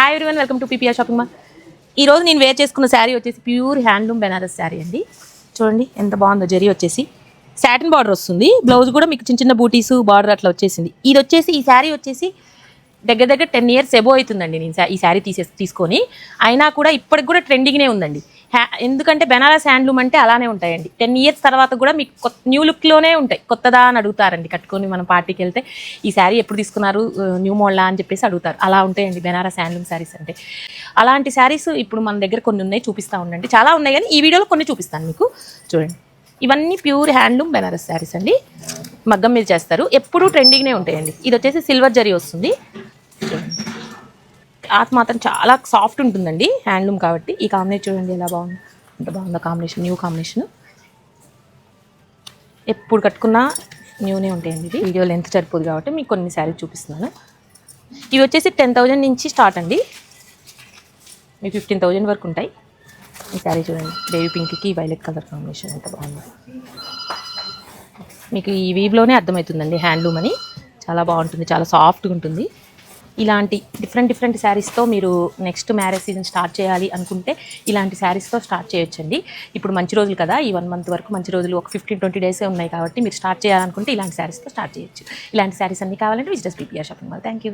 Hi everyone, welcome to PPR shopping mall. ఈరోజు నేను wear చేసుకున్న శారీ వచ్చేసి ప్యూర్ హ్యాండ్లూమ్ బెనారస్ శారీ అండి. చూడండి ఎంత బాగుందో. జరీ వచ్చేసి సాటిన్ బార్డర్ వస్తుంది. బ్లౌజ్ కూడా మీకు చిన్న చిన్న బూటీసు బార్డర్ అట్లా వచ్చేసింది. ఇది వచ్చేసి ఈ శారీ వచ్చేసి దగ్గర 10 years ఎబో అవుతుందండి నేను ఈ శారీ తీసుకొని. అయినా కూడా ఇప్పటికి కూడా ట్రెండింగ్నే ఉందండి. ఎందుకంటే బెనారస్ హ్యాండ్లూమ్ అంటే అలానే ఉంటాయండి. 10 years తర్వాత కూడా మీకు న్యూ లుక్లోనే ఉంటాయి. కొత్తదా అని అడుగుతారండి. కట్టుకొని మనం పార్టీకి వెళ్తే ఈ శారీ ఎప్పుడు తీసుకున్నారు, న్యూ మోడలా అని చెప్పేసి అడుగుతారు. అలా ఉంటాయండి బెనారస్ హ్యాండ్లూమ్ శారీస్ అంటే. అలాంటి శారీస్ ఇప్పుడు మన దగ్గర కొన్ని ఉన్నాయి, చూపిస్తూ ఉండండి. చాలా ఉన్నాయి కానీ ఈ వీడియోలో కొన్ని చూపిస్తాను మీకు. చూడండి, ఇవన్నీ ప్యూర్ హ్యాండ్లూమ్ బెనారస్ శారీస్ అండి. మగ్గం మీద చేస్తారు, ఎప్పుడూ ట్రెండింగ్నే ఉంటాయండి. ఇది వచ్చేసి సిల్వర్ జరీ వస్తుంది. క్లాత్ మాత్రం చాలా సాఫ్ట్ ఉంటుందండి, హ్యాండ్లూమ్ కాబట్టి. ఈ కాంబినేషన్ చూడండి ఎలా బాగుంది, ఎంత బాగుందో కాంబినేషన్, న్యూ కాంబినేషన్. ఎప్పుడు కట్టుకున్నా న్యూనే ఉంటాయండి. ఇది వీడియో లెంత్ సరిపోదు కాబట్టి మీకు కొన్ని శారీస్ చూపిస్తున్నాను. ఇవి వచ్చేసి 10,000 నుంచి స్టార్ట్ అండి, మీకు 15,000 వరకు ఉంటాయి. ఈ శారీ చూడండి, బేబీ పింక్కి వైలెట్ కలర్ కాంబినేషన్ ఎంత బాగుంది. మీకు ఈ వీవ్లోనే అర్థమవుతుందండి హ్యాండ్లూమ్ అని. చాలా బాగుంటుంది, చాలా సాఫ్ట్గా ఉంటుంది. ఇలాంటి డిఫరెంట్ శారీస్తో మీరు నెక్స్ట్ మ్యారేజ్ సీజన్ స్టార్ట్ చేయాలి అనుకుంటే ఇలాంటి శారీస్తో స్టార్ట్ చేయొచ్చండి. ఇప్పుడు మంచి రోజులు కదా, ఈ 1 month వరకు మంచి రోజులు, ఒక 15-20 days ఉన్నాయి కాబట్టి మీరు స్టార్ట్ చేయాలనుకుంటే ఇలాంటి శారీస్తో స్టార్ట్ చేయొచ్చు. ఇలాంటి శారీస్ అన్నీ కావాలంటే visit PPR shopping mall. Thank you.